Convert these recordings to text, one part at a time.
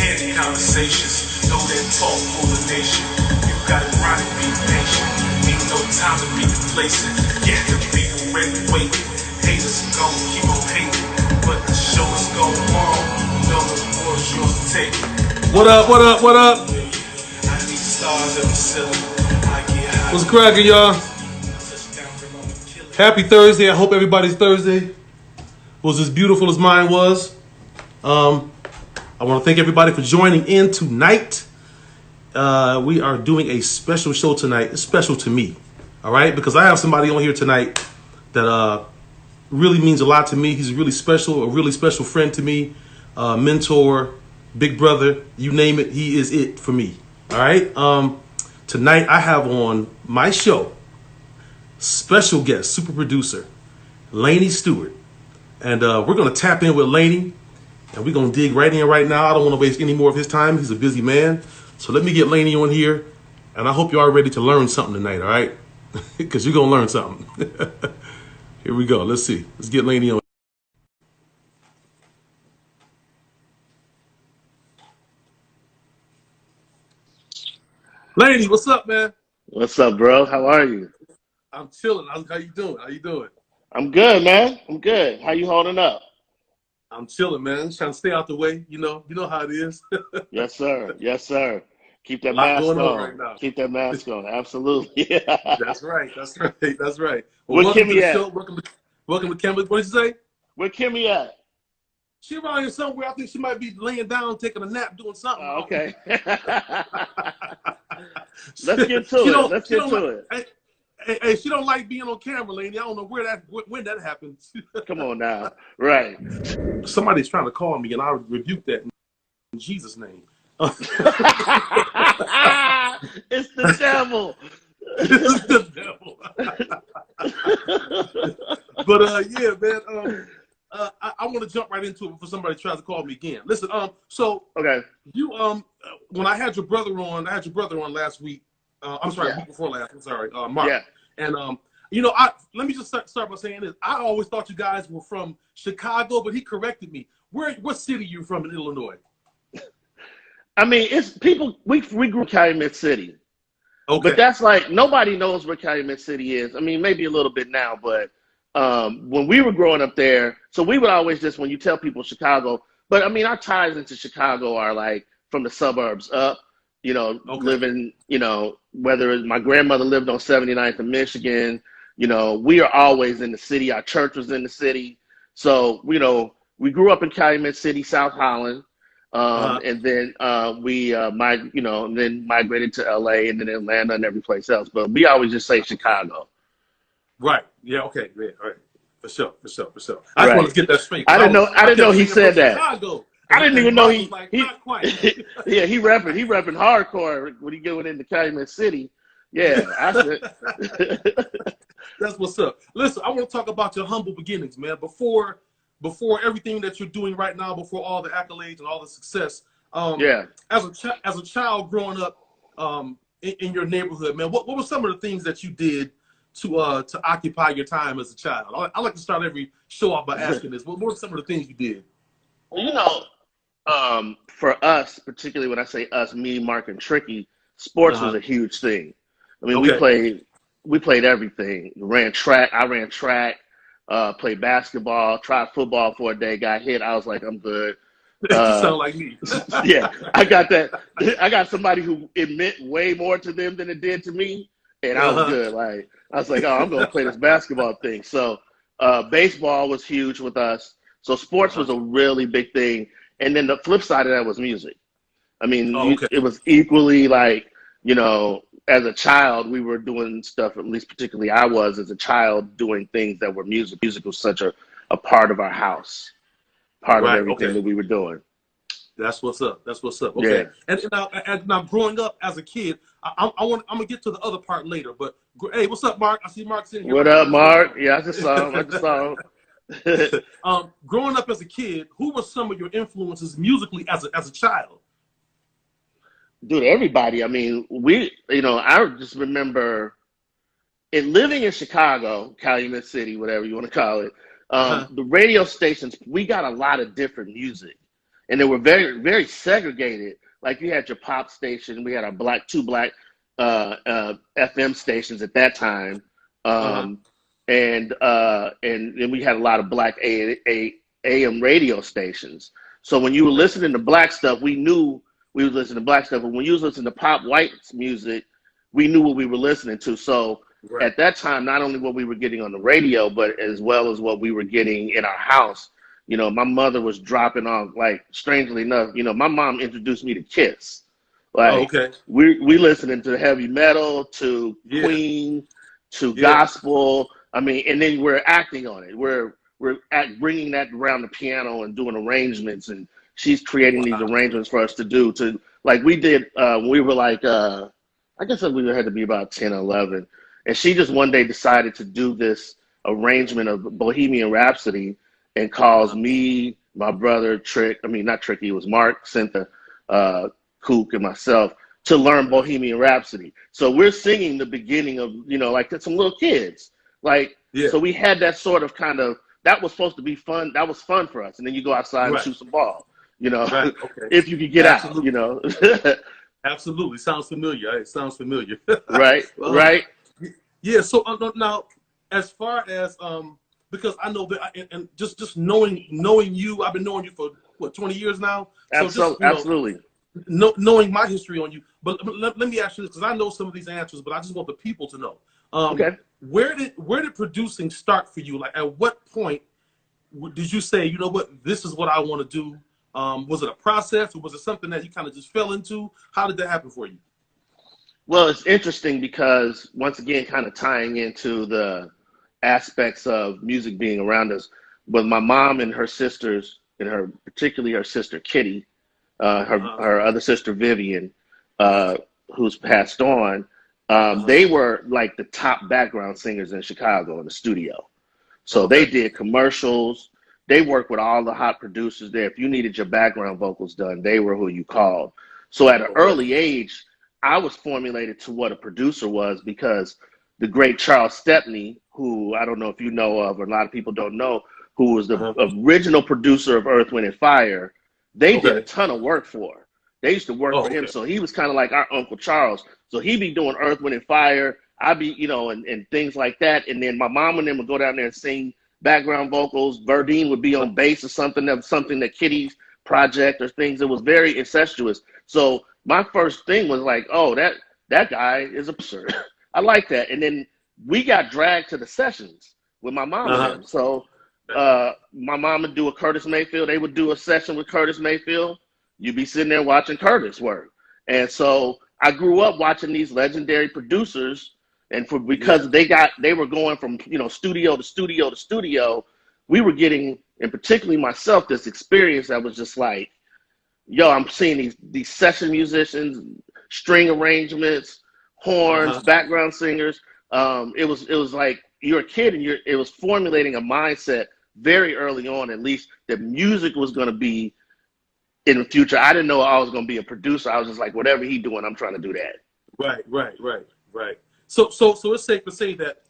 candid conversations. Know that talk for the nation. You gotta grind and be patient. Ain't no time to be complacent. Get the people ready to wait. Haters gon' keep on hating, but the show is going on. Know the war's yours to take. What up, what up, what up? I need stars in the ceiling. What's cracking, y'all? Happy Thursday. I hope everybody's Thursday was as beautiful as mine was. I want to thank everybody for joining in tonight. We are doing a special show tonight. It's special to me, all right? Because I have somebody on here tonight that really means a lot to me. He's really special, a really special friend to me, mentor, big brother, you name it. He is it for me, all right? Tonight I have on my show special guest, super producer, Laney Stewart. And we're going to tap in with Laney, and we're going to dig right in right now. I don't want to waste any more of his time. He's a busy man. So let me get Laney on here, and I hope you are ready to learn something tonight, all right? Because you're going to learn something. Here we go. Let's see. Let's get Laney on. Laney, what's up, man? What's up, bro? How are you? I'm chilling. How you doing? How you doing? I'm good, man. I'm good. How you holding up? I'm chilling, man. Just trying to stay out the way. You know how it is. Yes, sir. Yes, sir. Keep that A lot mask going on on. right now. Keep that mask on. Absolutely. That's right. That's right. That's right. Well, Where welcome Kimmy to the at? show. Welcome to Kimmy. What did you say? Where Kimmy at? She around here somewhere. I think she might be laying down, taking a nap, doing something. Oh, okay. Let's get to it. Let's get to it. Hey, she don't like being on camera, Laney. I don't know when that happens. Come on now. Right. Somebody's trying to call me, and I rebuke that in Jesus' name. It's the devil. It's the devil. But yeah, man. I want to jump right into it before somebody tries to call me again. Listen, so okay, you when I had your brother on, last week. I'm sorry, week before last. I'm sorry, Mark. Yeah. And let me just start by saying this. I always thought you guys were from Chicago, but he corrected me. What city are you from in Illinois? I mean, it's people. We grew up in Calumet City. Okay. But that's like nobody knows where Calumet City is. I mean, maybe a little bit now, but when we were growing up there, so we would always just, when you tell people Chicago, but I mean, our ties into Chicago are like from the suburbs up, living, whether it's my grandmother lived on 79th in Michigan, we are always in the city. Our church was in the city. So, we grew up in Calumet City, South Holland. And then then migrated to LA and then Atlanta and every place else. But we always just say Chicago. Right. Yeah. Okay. Yeah. All right. For sure. I just want to get that straight. I didn't know he said that. Chicago. I didn't even know he not quite. Yeah, he rapping hardcore when he going into Calumet City. Yeah, I said. That's what's up. Listen, I want to talk about your humble beginnings, man. Before everything that you're doing right now, before all the accolades and all the success. As a child growing up in your neighborhood, man, what were some of the things that you did to occupy your time as a child? I like to start every show off by asking this. What were some of the things you did? For us, particularly when I say us, me, Mark, and Tricky, sports was a huge thing. I mean, we played everything. I ran track, played basketball, tried football for a day, got hit. I was like, I'm good. You sound like me. Yeah, I got that. I got somebody who it meant way more to them than it did to me, and I was good. Like I was like, oh, I'm gonna play this basketball thing. So baseball was huge with us. So sports was a really big thing. And then the flip side of that was music. I mean, it was equally like, as a child, we were doing stuff, at least particularly I was as a child, doing things that were music. Music was such a part of our house, part of everything that we were doing. That's what's up. Okay. Yeah. And now growing up as a kid, I'm gonna get to the other part later. But hey, what's up, Mark? I see Mark's in here. What up, Mark? Yeah, I just saw him. Growing up as a kid, who were some of your influences musically as a child? Dude, everybody. I mean, I just remember living in Chicago, Calumet City, whatever you want to call it. The radio stations, we got a lot of different music. and they were very, very segregated. Like you had your pop station, we had our two black FM stations at that time, and we had a lot of black AM radio stations. So when you were listening to black stuff, we knew we were listening to black stuff. But when you was listening to pop white music, we knew what we were listening to. So at that time, not only what we were getting on the radio, but as well as what we were getting in our house. You know, my mother was dropping off, like, strangely enough, you know, my mom introduced me to Kiss. Like, we listening to heavy metal, to Queen, to gospel. I mean, and then we're acting on it. We're bringing that around the piano and doing arrangements, and she's creating these arrangements for us to do. To like we did, we were like, I guess we had to be about 10 or 11, and she just one day decided to do this arrangement of Bohemian Rhapsody, and calls me, my brother, not Tricky, it was Mark, Cynthia, Kook, and myself to learn Bohemian Rhapsody. So we're singing the beginning of, you know, like some little kids. Like, so we had that sort of kind of, that was supposed to be fun. That was fun for us. And then you go outside and shoot some ball, you know, if you could get out, you know. Absolutely. Sounds familiar. It sounds familiar. Right. Yeah. So now, as far as, because I know that, and just knowing you, I've been knowing you for what, 20 years now. So absolutely. Knowing my history on you, but let me ask you this, because I know some of these answers, but I just want the people to know. Where did producing start for you? Like, at what point did you say, you know what, this is what I want to do? Was it a process, or was it something that you kind of just fell into? How did that happen for you? Well, it's interesting because, once again, kind of tying into the aspects of music being around us, but my mom and her sisters, and particularly her sister Kitty, her other sister Vivian, who's passed on, they were like the top background singers in Chicago in the studio. So they did commercials. They worked with all the hot producers there. If you needed your background vocals done, they were who you called. So at an early age, I was formulated to what a producer was, because the great Charles Stepney, who I don't know if you know of, or a lot of people don't know, who was the original producer of Earth, Wind, and Fire, they did a ton of work for. They used to work for him. So he was kind of like our Uncle Charles. So he'd be doing Earth, Wind, and Fire. I'd be, you know, and things like that. And then my mom and them would go down there and sing background vocals. Verdine would be on bass or something that Kitty's project or things. It was very incestuous. So my first thing was like, oh, that guy is absurd. I like that. And then we got dragged to the sessions with my mom and them. So my mom would do a Curtis Mayfield. They would do a session with Curtis Mayfield. You'd be sitting there watching Curtis work. And so I grew up watching these legendary producers, and because they were going from, you know, studio to studio to studio, we were getting, and particularly myself, this experience that was just like, yo, I'm seeing these session musicians, string arrangements, horns, background singers. It was like you're a kid, and it was formulating a mindset very early on, at least, that music was going to be in the future. I didn't know I was going to be a producer. I was just like, whatever he's doing, I'm trying to do that. Right. So it's safe to say that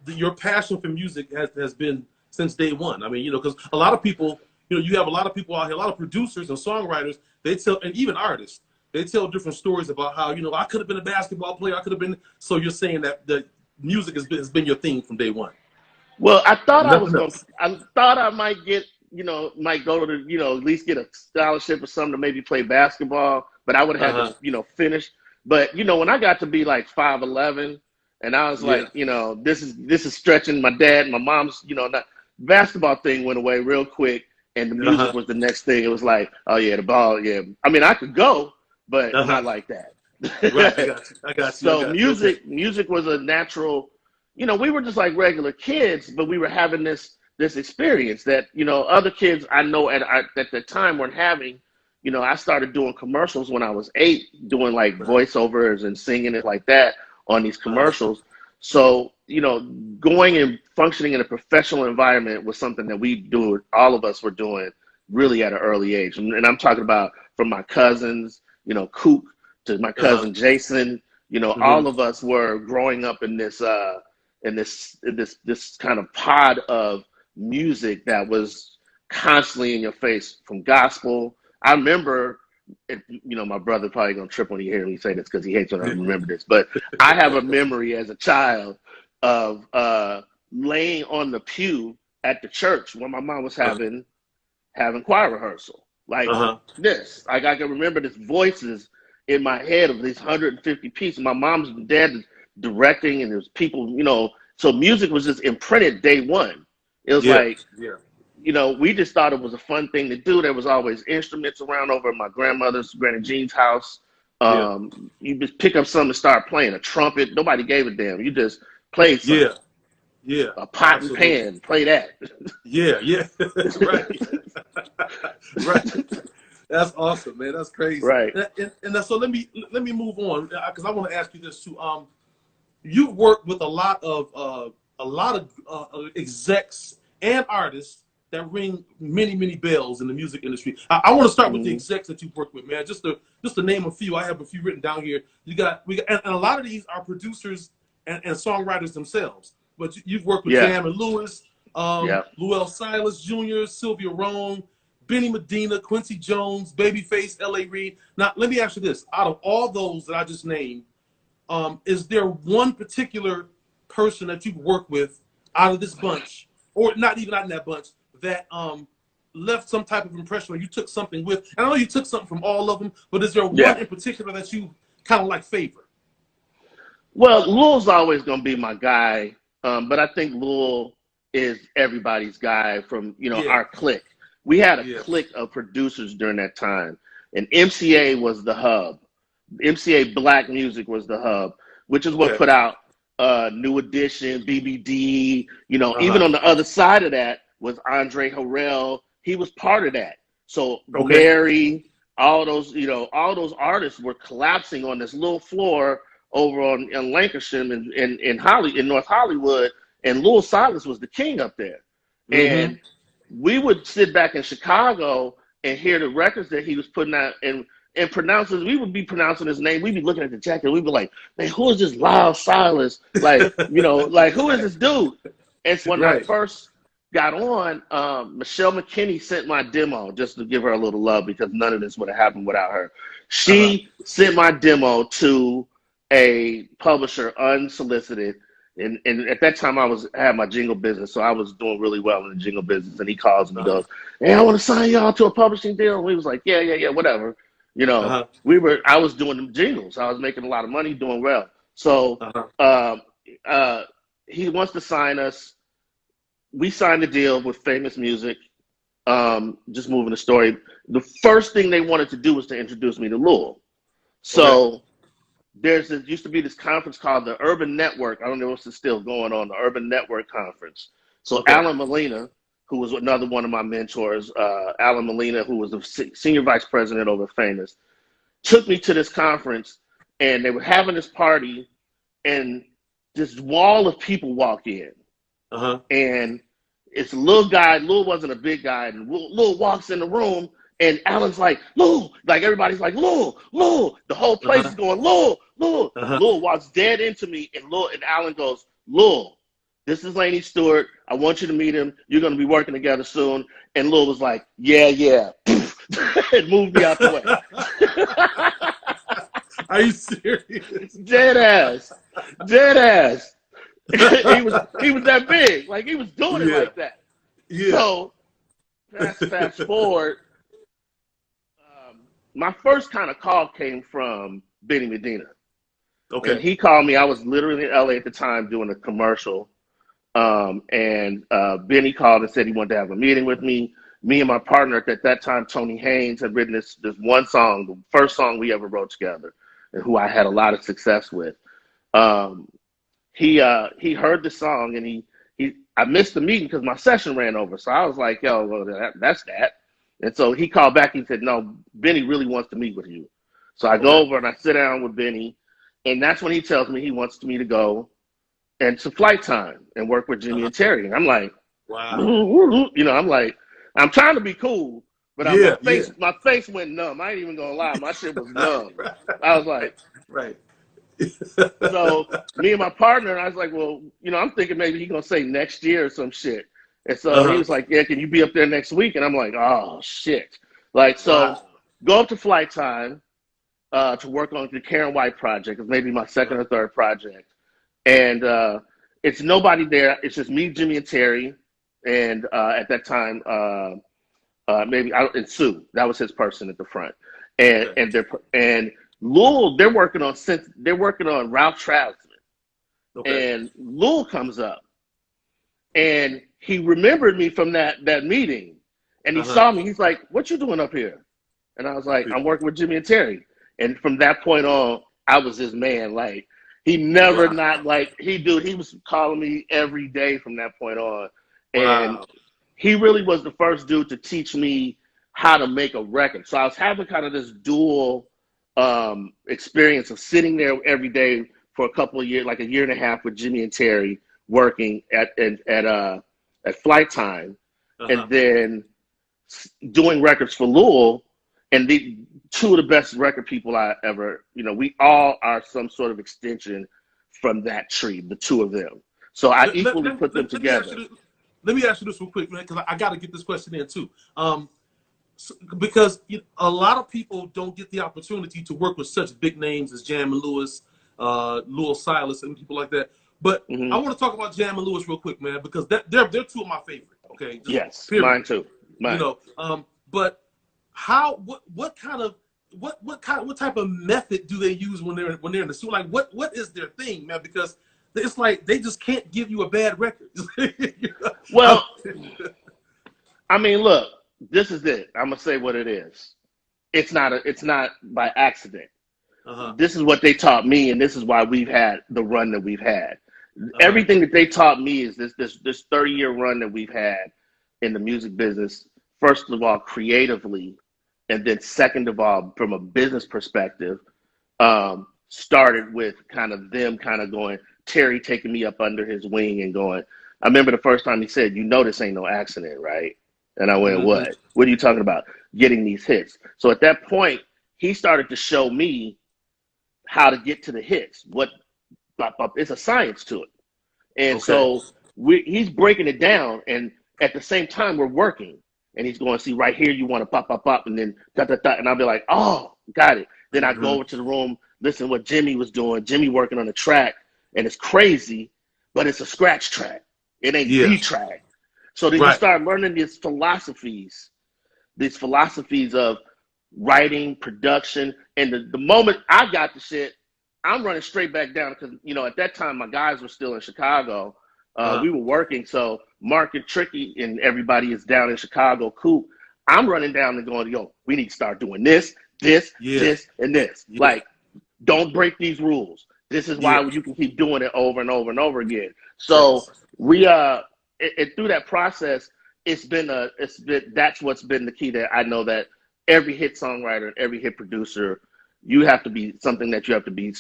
your passion for music has been since day one. I mean, you know, because a lot of people, you know, you have a lot of people out here, a lot of producers and songwriters, and even artists, they tell different stories about how, you know, I could have been a basketball player, I could have been. So you're saying that the music has been your thing from day one. Well, I thought I thought I might get, you know, might go to, you know, at least get a scholarship or something to maybe play basketball, but I would have had to, you know, finish. But, you know, when I got to be like 5'11", and I was like, you know, this is stretching. My dad and my mom's, you know, basketball thing went away real quick, and the music was the next thing. It was like, oh yeah, the ball, yeah. I mean, I could go, but not like that. Right, I got you. So music was a natural. You know, we were just like regular kids, but we were having this experience that, you know, other kids I know at the time weren't having. You know, I started doing commercials when I was 8, doing like voiceovers and singing it like that on these commercials. So, you know, going and functioning in a professional environment was something that all of us were doing really at an early age. And I'm talking about from my cousins, you know, Kook, to my cousin Jason, you know, all of us were growing up in this kind of pod of music that was constantly in your face from gospel. I remember, my brother probably gonna trip when he hears me say this because he hates when I remember this, but I have a memory as a child of laying on the pew at the church when my mom was having choir rehearsal. Like this. Like I can remember these voices in my head of these 150 pieces. My mom's and dad's directing, and there's people, so music was just imprinted day one. It was we just thought it was a fun thing to do. There was always instruments around over at my grandmother's, Granny Jean's house. You just pick up something and start playing a trumpet. Nobody gave a damn. You just played something. A pot and pan. Play that. Right. That's awesome, man. That's crazy. Right. And so let me move on because I want to ask you this too. You've worked with a lot of execs and artists that ring many bells in the music industry. I want to start with the execs that you've worked with, man. Just to name a few. I have a few written down here. We got and a lot of these are producers and songwriters themselves. But you've worked with Jam and Lewis, Luel Silas Jr., Sylvia Rome, Benny Medina, Quincy Jones, Babyface, L.A. Reid. Now, let me ask you this. Out of all those that I just named, is there one particular person that you've worked with out of this bunch, or not even out in that bunch, that left some type of impression or you took something with? I know you took something from all of them, but is there one in particular that you kind of like favor? Well, Lul's always going to be my guy, but I think Lul is everybody's guy from, our clique. We had a clique of producers during that time, and MCA was the hub. MCA Black Music was the hub, which is what put out New Edition, BBD. Even on the other side of that was Andre Harrell. He was part of that. So Mary, all those artists were collapsing on this little floor over in Lancashire in North Hollywood, and Lil Silas was the king up there. And we would sit back in Chicago and hear the records that he was putting out and we would be pronouncing his name. We'd be looking at the jacket. We'd be like, man, who is this Lyle Silas? Like, like who is this dude? And so when I first got on, Michelle McKinney sent my demo just to give her a little love because none of this would have happened without her. She sent my demo to a publisher unsolicited. And at that time, I had my jingle business, so I was doing really well in the jingle business. And he calls me, goes, "Hey, I want to sign y'all to a publishing deal." And we was like, "Yeah, whatever." I was doing them jingles. I was making a lot of money, doing well. So he wants to sign us. We signed a deal with Famous Music. Just moving the story. The first thing they wanted to do was to introduce me to Lul. So. There used to be this conference called the Urban Network. I don't know if it's still going on, the Urban Network Conference. So Alan Molina, who was another one of my mentors, Alan Molina, who was the senior vice president over Famous, took me to this conference, and they were having this party, and this wall of people walk in. And it's a little guy. Lil wasn't a big guy. And Lil walks in the room, and Alan's like, "Lul," like everybody's like, "Lul, Lul." The whole place is going, "Lul, Lul." Lul walks dead into me, and Alan goes, "Lul, this is Laney Stewart. I want you to meet him. You're going to be working together soon." And Lul was like, "Yeah." And moved me out the way. Are you serious? Dead ass. he was that big. Like he was doing it like that. So fast forward. My first kind of call came from Benny Medina. And he called me. I was literally in LA at the time doing a commercial. And Benny called and said he wanted to have a meeting with me. Me and my partner at that time, Tony Haynes, had written this one song, the first song we ever wrote together, and who I had a lot of success with. He heard the song, and I missed the meeting because my session ran over. So I was like, "Yo, well, that's that." And so he called back. He said, "No, Benny really wants to meet with you." So I go over and I sit down with Benny, and that's when he tells me he wants me to go and to Flight Time and work with Jimmy and Terry. And I'm like, wow. I'm like, I'm trying to be cool, but my face went numb. I ain't even gonna lie, my shit was numb. I was like, So me and my partner, I was like, well, I'm thinking maybe he's gonna say next year or some shit. And so he was like, yeah, can you be up there next week? And I'm like, oh, shit. Like, so go up to Flight Time to work on the Karen White project. It's maybe my second or third project. And it's nobody there. It's just me, Jimmy, and Terry. And at that time, and Sue. That was his person at the front. And Lul, they're working on Ralph Trousman. Okay. And Lul comes up. And he remembered me from that meeting. And he saw me. He's like, what you doing up here? And I was like, I'm working with Jimmy and Terry. And from that point on, I was his man. Like, he never he was calling me every day from that point on. And he really was the first dude to teach me how to make a record. So I was having kind of this dual experience of sitting there every day for a couple of years, like a year and a half with Jimmy and Terry, working at Flight Time, and then doing records for Lul, and the two of the best record people I ever, we all are some sort of extension from that tree, the two of them. So I equally put them together. Let me ask you this real quick, man, because I got to get this question in too. Because a lot of people don't get the opportunity to work with such big names as Jam and Lewis, Lil Silas, and people like that. But I want to talk about Jam and Lewis real quick, man, because they're two of my favorite. Okay. Yes, period. Mine too. Mine. But what type of method do they use when they're in the studio? Like, what is their thing, man? Because it's like they just can't give you a bad record. Well, I mean, look, this is it. I'm gonna say what it is. It's not by accident. This is what they taught me, and this is why we've had the run that we've had. Everything that they taught me is this 30-year run that we've had in the music business. First of all, creatively, and then second of all, from a business perspective, started with them going, Terry taking me up under his wing and going, I remember the first time he said, this ain't no accident, right? And I went, what? What are you talking about? Getting these hits. So at that point, he started to show me how to get to the hits. It's a science to it. And so he's breaking it down, and at the same time, we're working. And he's going, see, right here, you want to pop, and then and I'll be like, oh, got it. Then I go over to the room, listen to what Jimmy was doing. Jimmy working on the track, and it's crazy, but it's a scratch track. It ain't the track. So then you start learning these philosophies of writing, production. And the moment I got the shit, I'm running straight back down because, at that time, my guys were still in Chicago. We were working. So Mark and Tricky and everybody is down in Chicago. Coop. I'm running down and going, yo, we need to start doing this, and this. Yeah. Like, don't break these rules. This is why you can keep doing it over and over and over again. So we through that process, that's what's been the key. That I know that every hit songwriter and every hit producer, you have to be something that you have to be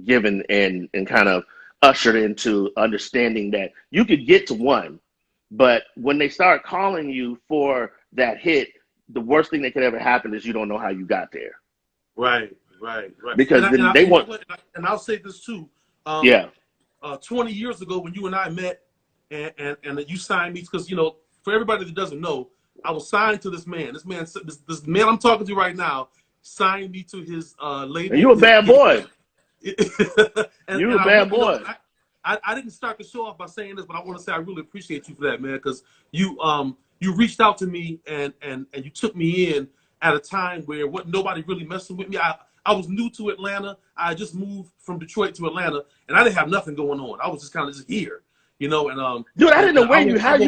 given and kind of ushered into understanding that you could get to one, but when they start calling you for that hit, the worst thing that could ever happen is you don't know how you got there. Right. Because and I'll say this too. 20 years ago when you and I met, and you signed me, because for everybody that doesn't know, I was signed to this man. This man I'm talking to right now signed me to his label. And you a bad boy. You a bad boy. I didn't start the show off by saying this, but I want to say I really appreciate you for that, man, because you reached out to me and you took me in at a time where nobody really messing with me. I was new to Atlanta. I just moved from Detroit to Atlanta, and I didn't have nothing going on. I was just kind of just here, And dude, I didn't know where you. I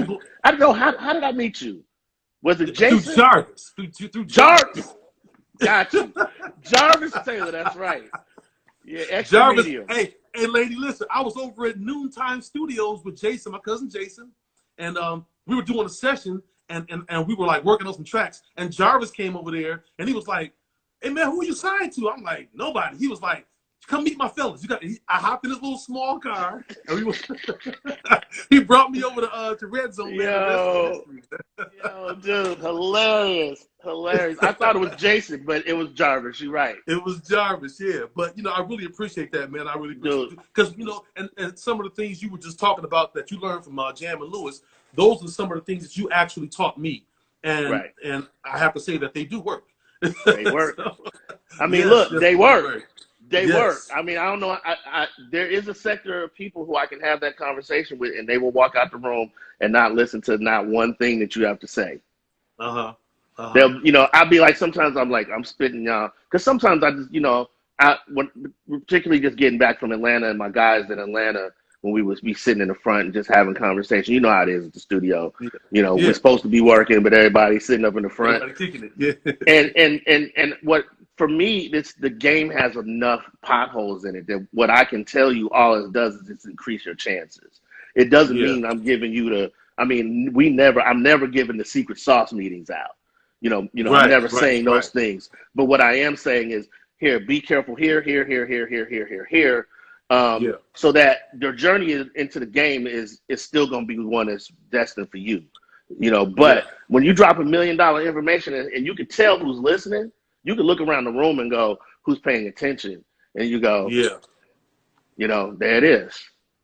don't know how did I meet you? Was it Jason? Through Jarvis. Through Jarvis. Got you. Jarvis Taylor. That's right. Yeah, Jarvis. Hey, lady, listen. I was over at Noontime Studios with Jason, my cousin Jason, and we were doing a session, and we were like working on some tracks, and Jarvis came over there, and he was like, "Hey man, who are you signed to?" I'm like, "Nobody." He was like, "Come meet my fellas." I hopped in this little small car, and he brought me over to Red Zone. Yo, dude, hilarious. I thought it was Jason, but it was Jarvis. You're right. It was Jarvis, yeah. But I really appreciate that, man. I really appreciate it, because and some of the things you were just talking about that you learned from Jam and Lewis, those are some of the things that you actually taught me. And Right. and I have to say that they do work. They work. So, I mean, yes, look, yes, they work. They work. Yes. I mean, I don't know. There is a sector of people who I can have that conversation with, and they will walk out the room and not listen to not one thing that you have to say. Uh-huh. Uh-huh. They'll, I'll be like, sometimes I'm spitting y'all, because sometimes I just, particularly just getting back from Atlanta and my guys in Atlanta, when we would be sitting in the front and just having conversation. You know how it is at the studio. Yeah. We're supposed to be working, but everybody's sitting up in the front. Everybody kicking it. Yeah. And what, for me, the game has enough potholes in it that what I can tell you, all it does is just increase your chances. It doesn't mean I'm giving you I'm never giving the secret sauce meetings out. I'm never saying those things. But what I am saying is, here, be careful here, so that your journey into the game is still going to be one that's destined for you. But when you drop $1 million information and you can tell who's listening, you can look around the room and go, who's paying attention? And you go, there it is.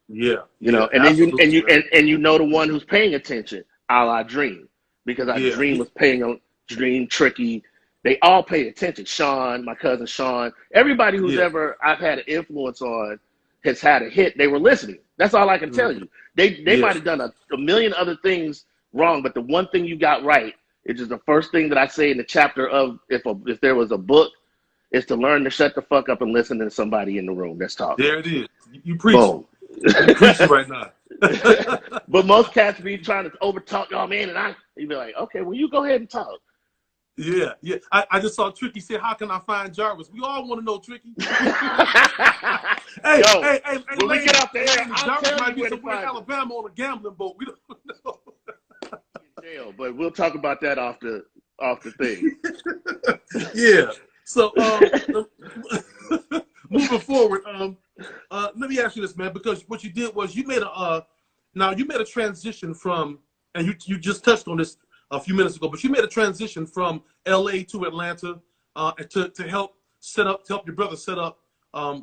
Yeah. And then you know the one who's paying attention, a la Dream, because Dream was paying Dream, Tricky. They all pay attention. Sean, my cousin Sean, everybody who's ever I've had an influence on has had a hit. They were listening. That's all I can tell you. They might have done a million other things wrong, but the one thing you got right, it's just the first thing that I say in the chapter of if there was a book, is to learn to shut the fuck up and listen to somebody in the room that's talking. There it is. You preach. You preaching right now. But most cats be trying to overtalk y'all, man, and you be like, okay, well, you go ahead and talk. Yeah. I just saw Tricky say, how can I find Jarvis? We all want to know, Tricky. Hey, when we get off the air, Jarvis might be somewhere in Alabama on a gambling boat. We don't know. Jail, but we'll talk about that off the thing. Yeah. So moving forward, let me ask you this, man, because what you did was you made a transition from, and you just touched on this a few minutes ago, but you made a transition from LA to Atlanta to help your brother set up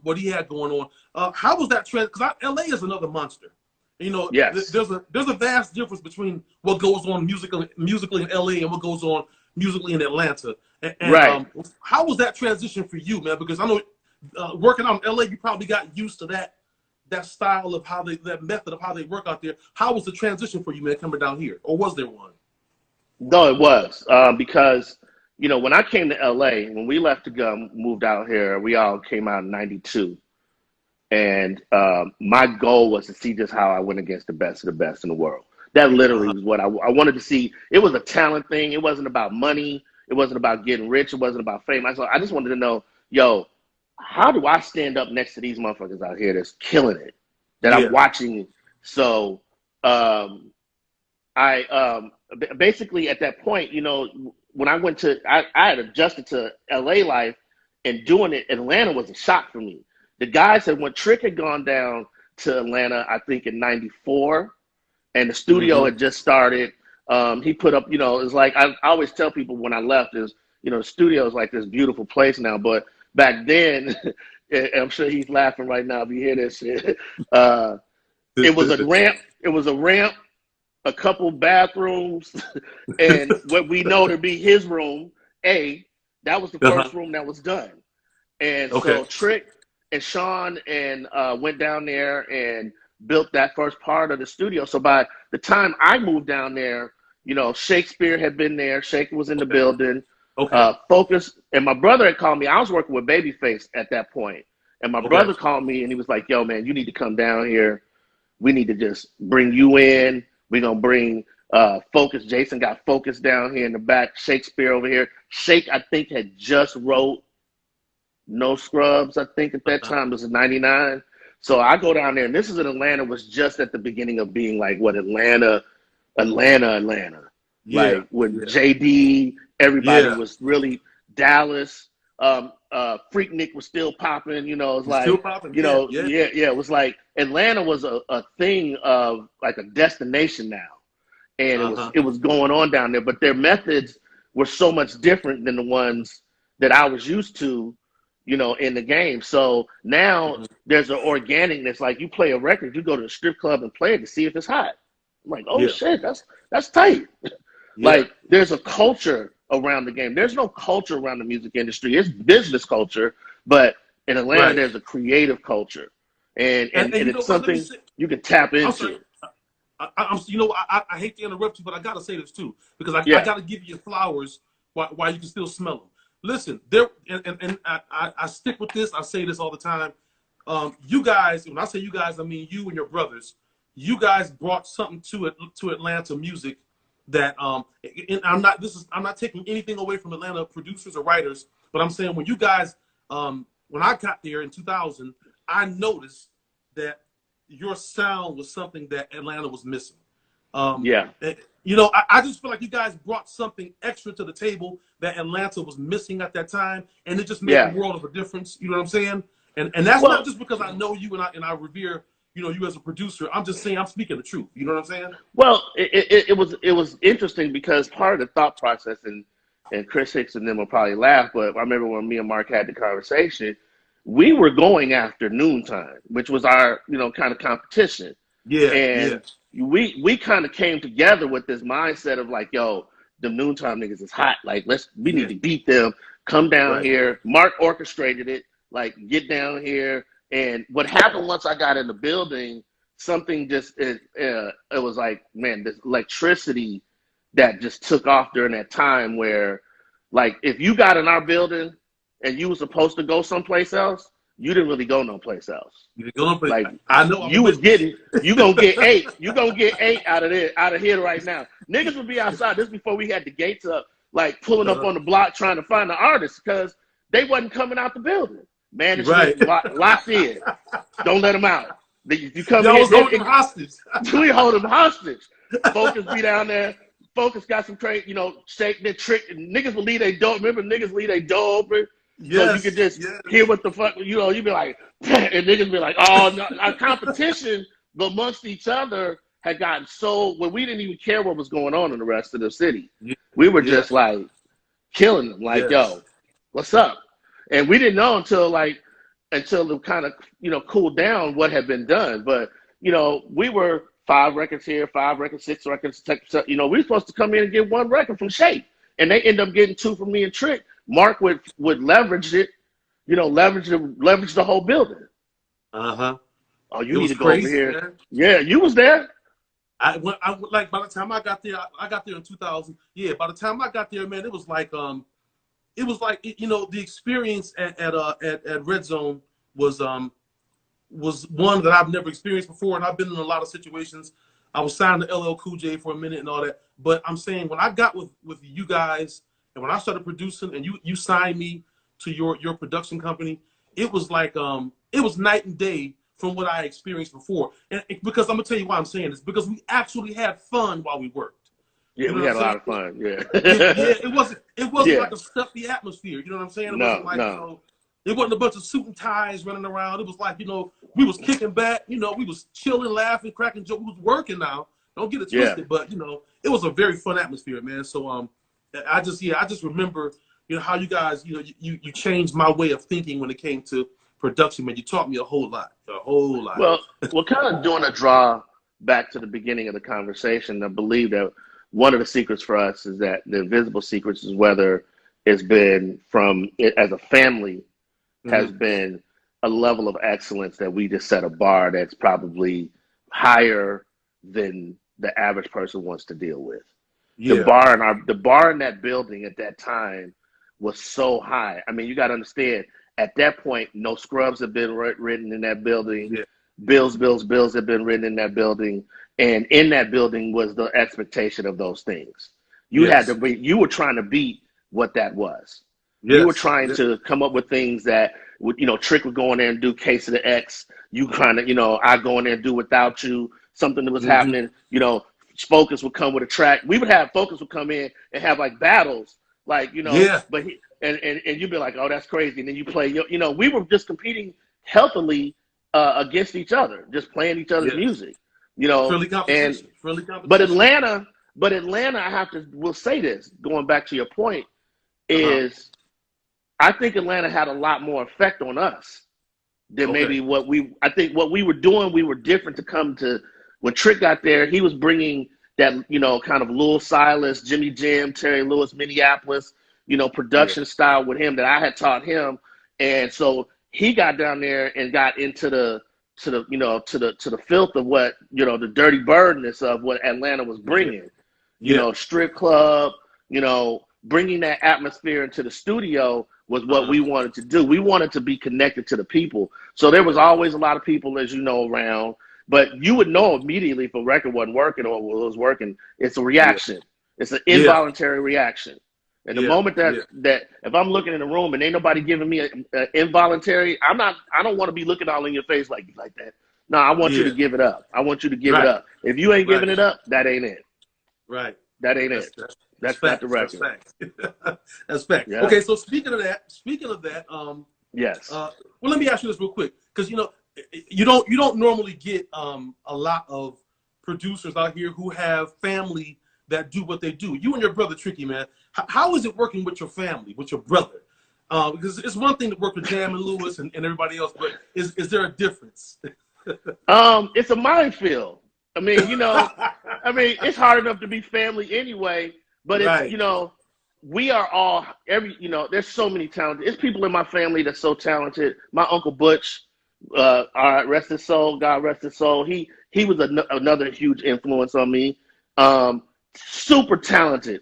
what he had going on. How was that transition? Because LA is another monster. Yes. There's a vast difference between what goes on musically in LA and what goes on musically in Atlanta. And how was that transition for you, man? Because I know working out in LA, you probably got used to that style of that method of how they work out there. How was the transition for you, man, coming down here? Or was there one? No, it was because, when I came to LA, when we left to go, moved out here, we all came out in 92. And my goal was to see just how I went against the best of the best in the world. That literally was what I wanted to see. It was a talent thing. It wasn't about money. It wasn't about getting rich. It wasn't about fame. I just wanted to know, how do I stand up next to these motherfuckers out here that's killing it, that I'm watching? So I basically at that point, when I went I had adjusted to LA life, and doing it, Atlanta was a shock for me. The guys when Trick had gone down to Atlanta, I think in 94, and the studio had just started. He put up, it's like, I always tell people when I left is, the studio is like this beautiful place now, but back then, and I'm sure he's laughing right now if you hear this shit, it was a ramp, a couple bathrooms, and what we know to be his room, that was the first room that was done. And so Trick and Sean went down there and built that first part of the studio. So by the time I moved down there, Shakespeare had been there. Shake was in the building. Focus. And my brother had called me. I was working with Babyface at that point. And my brother called me and he was like, yo, man, you need to come down here. We need to just bring you in. We're going to bring Focus. Jason got Focus down here in the back. Shakespeare over here. Shake, I think, had just wrote No Scrubs, I think, at that time. It was in 99. So I go down there, and this is in Atlanta, was just at the beginning of being like what Atlanta. Like when JD, everybody was really Dallas. Freaknik was still popping, it was like, still popping, it was like Atlanta was a thing of like a destination now. And it was going on down there, but their methods were so much different than the ones that I was used to, in the game. So now there's an organicness. Like you play a record, you go to the strip club and play it to see if it's hot. I'm like, oh Yeah. shit, that's tight. Yeah. Like, there's a culture around the game. There's no culture around the music industry. It's business culture, but in Atlanta, Right. there's a creative culture, and you know it's what? Let me something say, you can tap I'm sorry. into. You know, I hate to interrupt you, but I gotta say this too because I Yeah, gotta give you your flowers while you can still smell them. Listen, there and I stick with this. I say this all the time. You guys, when I say you guys, I mean you and your brothers. You guys brought something to Atlanta music that and I'm not taking anything away from Atlanta producers or writers, but I'm saying when you guys when I got there in 2000, I noticed that your sound was something that Atlanta was missing. yeah, You know, I just feel like you guys brought something extra to the table that Atlanta was missing at that time, and it just made a yeah. world of a difference. You know what I'm saying? And that's not Well, just because I know you and I revere, you know, you as a producer. I'm just saying I'm speaking the truth. You know what I'm saying? well, it was interesting because part of the thought process, and Chris Hicks and them will probably laugh, but I remember when me and Mark had the conversation, we were going after Noontime, which was our, you know, kind of competition. Yeah, yeah, And we kind of came together with this mindset of like, yo, the Noontime niggas is hot. Like, we need yeah. to beat them. Come down Right. here. Mark orchestrated it. Like, get down here. And what happened once I got in the building, something just it was like, man, this electricity that just took off during that time where, like, if you got in our building and you were supposed to go someplace else, you didn't really go no place else. You go up, Like, I know I'm a you was witness. getting, you gonna get eight. You gonna get eight out of here right now. Niggas would be outside. This before we had the gates up, like pulling up on the block trying to find the artists because they wasn't coming out the building. Right. Management locked in. Don't let them out. You come Y'all in, was holding them hostage. we hold them hostage. Focus be down there. Focus got some trade, you know, shake the trick. Niggas will leave their door. Remember, niggas leave their door open. So you Yes, could just yes. hear what the fuck, you know, you be like, and niggas be like, oh, no. Our competition amongst each other had gotten so, well, we didn't even care what was going on in the rest of the city. Yeah, We were yeah, just like killing them, like, yes. yo, what's up? And we didn't know until it kind of, you know, cooled down what had been done. But, you know, we were 5 records here, 5 records, 6 records, you know, we were supposed to come in and get 1 record from Shape. And they end up getting 2 from me and Trick. Mark would leverage it, you know, leverage the whole building. Uh-huh. Oh, It you need was to go crazy, over here. man. Yeah, you was there. Like by the time I got there in 2000. Yeah, by the time I got there, man, it was like you know, the experience at Red Zone was one that I've never experienced before, and I've been in a lot of situations. I was signed to LL Cool J for a minute and all that, but I'm saying when I got with you guys and when I started producing and you signed me to your production company, it was like it was night and day from what I experienced before. And because I'm gonna tell you why I'm saying this, because we actually had fun while we worked. Yeah, You know we what had a I'm lot saying? of fun. Yeah. Yeah, it wasn't Yeah. like a stuffy atmosphere. You know what I'm saying? It No, wasn't like, no. you know, it wasn't a bunch of suit and ties running around. It was like, you know, we was kicking back, you know, we was chilling, laughing, cracking jokes. We was working now. Don't get it Yeah. twisted, but you know, it was a very fun atmosphere, man. So I just remember, you know, how you guys, you know, you changed my way of thinking when it came to production, man. You taught me a whole lot. A whole lot. Well, we're kind of doing a draw back to the beginning of the conversation. I believe that one of the secrets for us is that the invisible secrets is whether it's been from it as a family has been a level of excellence that we just set a bar that's probably higher than the average person wants to deal with. Yeah. The bar in that building at that time was so high. I mean, you got to understand, at that point, no scrubs have been written in that building. Yeah. Bills have been written in that building. And in that building was the expectation of those things. You Yes. had to be, you were trying to beat what that was. Yes. You were trying to come up with things that would, you know, Trick would go in there and do Case of the X. You kind of, you know, I go in there and do Without You, something that was happening, you know, Focus would come with a track. We would have Focus would come in and have like battles, like, you know, Yeah. but and you'd be like, oh, that's crazy. And then you play, you know, we were just competing healthily against each other, just playing each other's music, you know. Friendly competition. Friendly competition. But Atlanta, we'll say this, going back to your point, is I think Atlanta had a lot more effect on us than maybe I think what we were doing, we were different to come to when Trick got there, he was bringing that, kind of Lil Silas, Jimmy Jam, Terry Lewis, Minneapolis, production style with him that I had taught him. And so he got down there and got into the filth of what, the dirty birdness of what Atlanta was bringing, strip club, bringing that atmosphere into the studio was what we wanted to do. We wanted to be connected to the people. So there was always a lot of people, as you know, around, but you would know immediately if a record wasn't working or was working. It's a reaction. It's an involuntary reaction. And the moment that if I'm looking in the room and ain't nobody giving me an involuntary, I don't want to be looking all in your face like that. No, I want you to give it up. I want you to give it up. If you ain't giving it up, that ain't it. Right. That ain't it. That's not the record. That's fact. That's fact. Yeah. Okay, so speaking of that, yes. Well, let me ask you this real quick, because you don't normally get a lot of producers out here who have family that do what they do. You and your brother Tricky, man. How is it working with your family, with your brother? Because it's one thing to work with Jam and Lewis and everybody else, but is there a difference? It's a minefield. I mean, it's hard enough to be family anyway, but it's, we are all, there's so many talented, it's people in my family that's so talented. My Uncle Butch, rest his soul, God rest his soul. He was another huge influence on me. Super talented,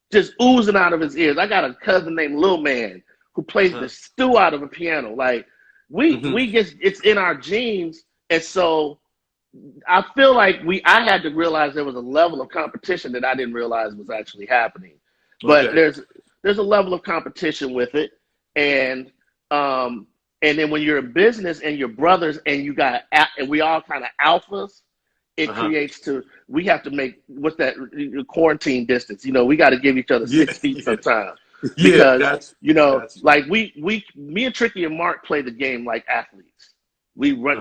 just oozing out of his ears. I got a cousin named Lil Man who plays the stew out of a piano. Like it's in our genes. And so I feel like I had to realize there was a level of competition that I didn't realize was actually happening. But there's a level of competition with it. And then when you're in business and your brothers and and we all kind of alphas, it creates we have to make, what's that, quarantine distance. We got to give each other 6 feet sometimes. Because, like me and Tricky and Mark play the game like athletes. We run,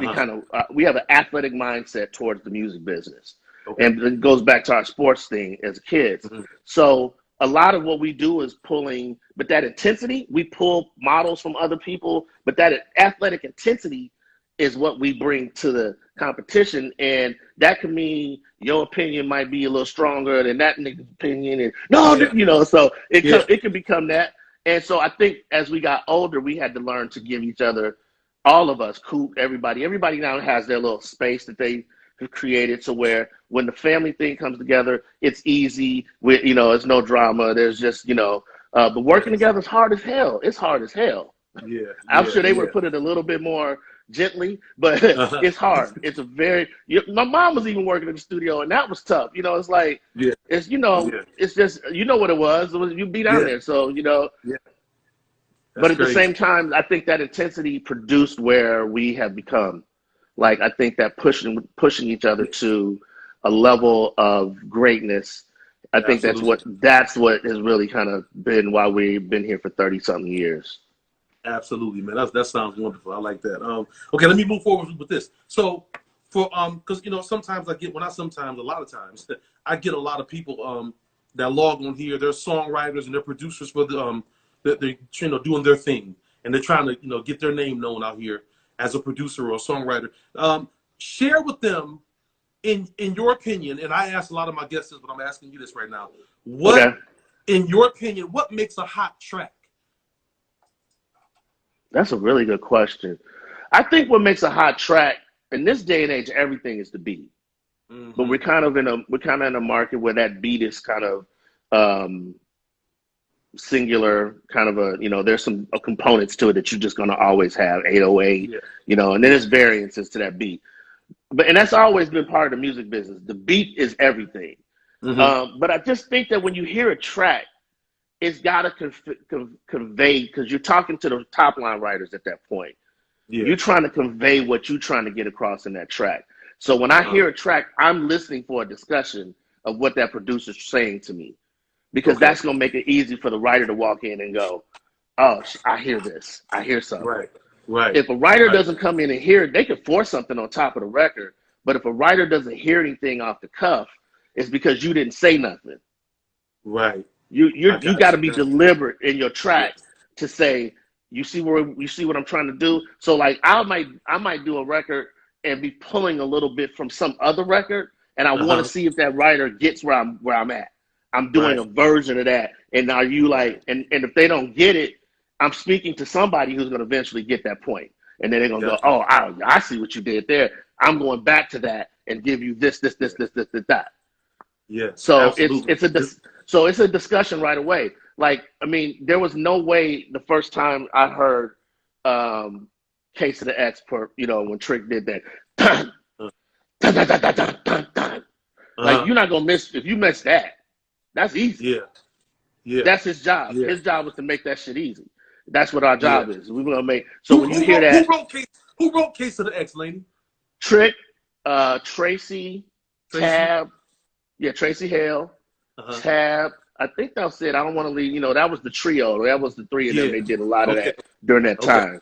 we have an athletic mindset towards the music business. Okay. And it goes back to our sports thing as kids. So a lot of what we do is pulling, but that intensity, we pull models from other people, but that athletic intensity is what we bring to the competition. And that can mean your opinion might be a little stronger than that nigga's opinion. And so it can become that. And so I think as we got older, we had to learn to give each other, all of us, everybody now has their little space that they have created, so where when the family thing comes together, it's easy. It's no drama. There's just, but working together is hard as hell. It's hard as hell. I'm sure they would put it a little bit more gently, but it's hard. It's my mom was even working in the studio, and that was tough. It's like, it's, it's just, what it was. You be down there. So, but at the same time, I think that intensity produced where we have become. Like, I think that pushing each other to a level of greatness, I think that's what has really kind of been why we've been here for 30-something years. Absolutely, man. That sounds wonderful. I like that. Okay, let me move forward with this. So, because sometimes a lot of times, I get a lot of people that log on here. They're songwriters and they're producers for they're doing their thing, and they're trying to get their name known out here as a producer or a songwriter. Share with them, in your opinion, and I ask a lot of my guests this, but I'm asking you this right now. In your opinion, what makes a hot track? That's a really good question. I think what makes a hot track in this day and age, everything is the beat. But we're kind of in a market where that beat is kind of singular, kind of there's some components to it that you're just going to always have, 808, and then there's variances to that beat. And that's always been part of the music business. The beat is everything. But I just think that when you hear a track, it's got to convey, because you're talking to the top line writers at that point. You're trying to convey what you're trying to get across in that track. So when I hear a track, I'm listening for a discussion of what that producer's saying to me, because that's going to make it easy for the writer to walk in and go, oh, I hear this. I hear something. Right. If a writer doesn't come in and hear it, they could force something on top of the record. But if a writer doesn't hear anything off the cuff, it's because you didn't say nothing. Right. You got to be deliberate in your track to say, you see what I'm trying to do. So like I might do a record and be pulling a little bit from some other record, and I want to see if that writer gets where I'm at. I'm doing a version of that, and are you like, and if they don't get it, I'm speaking to somebody who's going to eventually get that point, and then they're going to go, oh, I see what you did there. I'm going back to that and give you this, that. Yeah. So absolutely. it's a discussion right away. Like, I mean, there was no way the first time I heard Case of the X, when Trick did that. Dun, dun, dun, dun, dun, dun, dun, dun. Like, you're not going to miss, if you miss that, that's easy. Yeah. Yeah. That's his job. Yeah. His job was to make that shit easy. That's what our job is. We're going to make, so when you hear that. Who wrote Case of the X, Laney? Trick, Tracy, Tab. Yeah, Tracy Hale, Tab. I think that was it. I don't want to leave. That was the trio. That was the three of them. They did a lot of that during that time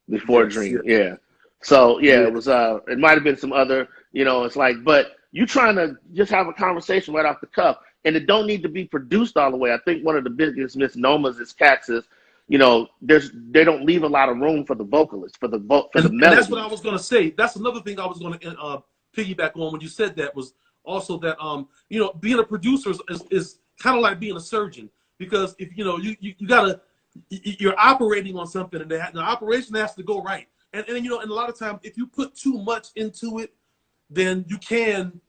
before Dream. Yeah. So it was. It might have been some other. It's like, but you trying to just have a conversation right off the cuff, and it don't need to be produced all the way. I think one of the biggest misnomers is cats is, they don't leave a lot of room for the vocalist, for the melody. And that's what I was going to say. That's another thing I was going to piggyback on when you said that was also that being a producer is kind of like being a surgeon, because if you're operating on something and the operation has to go right, and and a lot of times if you put too much into it, then you can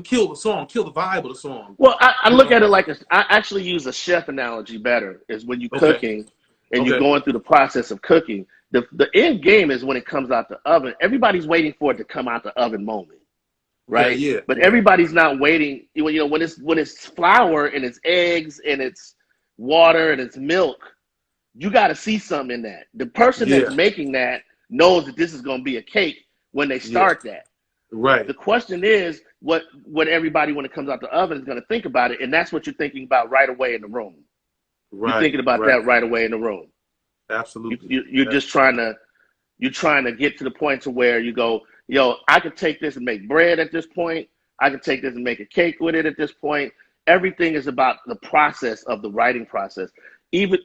kill the song, kill the vibe of the song. Well, I look at it like I actually use a chef analogy better, is when you're cooking and you're going through the process of cooking. The end game is when it comes out the oven. Everybody's waiting for it to come out the oven moment, right? Yeah. But everybody's not waiting. When it's flour and it's eggs and it's water and it's milk, you got to see something in that. The person that's making that knows that this is going to be a cake when they start that. Right. The question is what everybody, when it comes out the oven, is going to think about it, and that's what you're thinking about right away in the room. Right. You're thinking about that right away in the room. Absolutely. You're just trying to get to the point to where you go, I could take this and make bread at this point. I could take this and make a cake with it at this point. Everything is about the process of the writing process. Even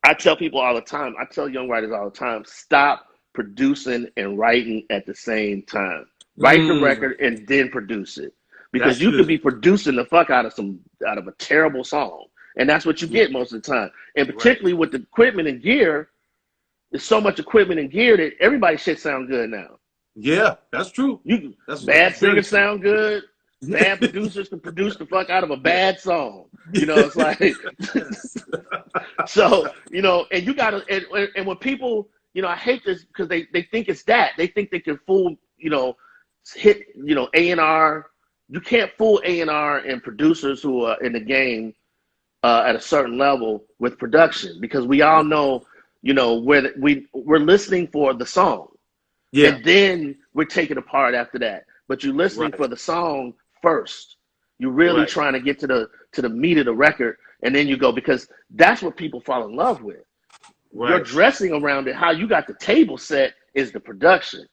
I tell people all the time, I tell young writers all the time, stop producing and writing at the same time. Write the record and then produce it. Because you could be producing the fuck out of a terrible song. And that's what you get most of the time. And particularly with the equipment and gear, there's so much equipment and gear that everybody's shit sound good now. Yeah, that's true. Bad singers sound good. Bad producers can produce the fuck out of a bad song. It's like, so, and you gotta, and when people, I hate this because they think it's that. They think they can fool, hit, A&R. You can't fool A&R and producers who are in the game at a certain level with production, because we all know, we're listening for the song. Yeah. And then we're taking apart after that. But you're listening for the song first. You're really trying to get to the meat of the record, and then you go, because that's what people fall in love with. You're dressing around it. How you got the table set is the production.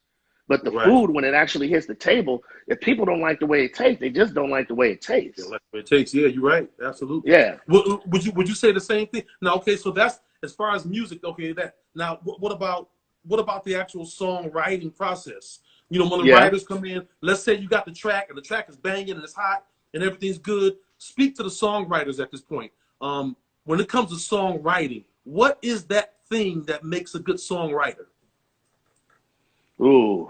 But the food, when it actually hits the table, if people don't like the way it tastes, they just don't like the way it tastes. Like the way it tastes. Yeah, you're right. Absolutely. Yeah. Would you say the same thing? Now, okay, so that's as far as music. Okay, that now what about the actual songwriting process? When the writers come in, let's say you got the track and the track is banging and it's hot and everything's good. Speak to the songwriters at this point. When it comes to songwriting, what is that thing that makes a good songwriter? Ooh,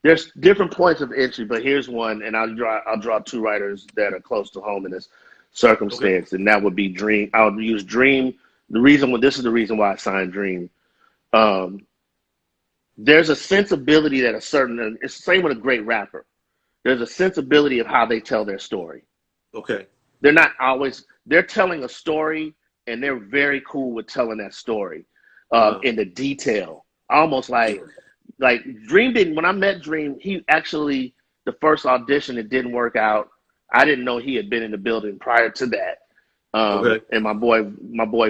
there's different points of entry, but here's one, and I'll draw two writers that are close to home in this circumstance, and that would be Dream. I would use Dream. This is the reason why I signed Dream. There's a sensibility that it's the same with a great rapper. There's a sensibility of how they tell their story. Okay. They're telling a story, and they're very cool with telling that story in the detail, almost like Dream didn't. When I met Dream, he actually, the first audition, it didn't work out. I didn't know he had been in the building prior to that. And my boy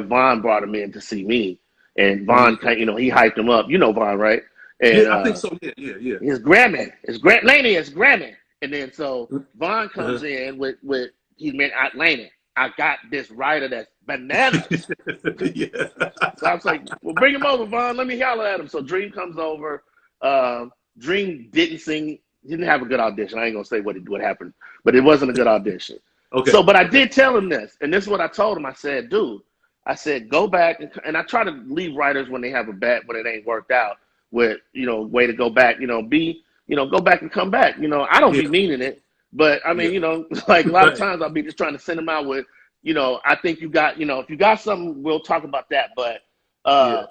Vaughn brought him in to see me, and Vaughn, he hyped him up. You know Vaun, right? And, I think so. Yeah. His Grammy, Laney is Grammy, and then so Vaun comes in with Laney. I got this writer that's bananas. So I was like, well, bring him over, Vaughn. Let me holler at him. So Dream comes over. Dream didn't sing. He didn't have a good audition. I ain't gonna say what happened, but it wasn't a good audition. Okay. So, but I did tell him this, and this is what I told him. I said, dude, I said, go back, and I try to leave writers when they have when it ain't worked out with, way to go back, go back and come back. I don't be meaning it, but I mean, like a lot of times I'll be just trying to send them out with, I think you got, if you got something, we'll talk about that. But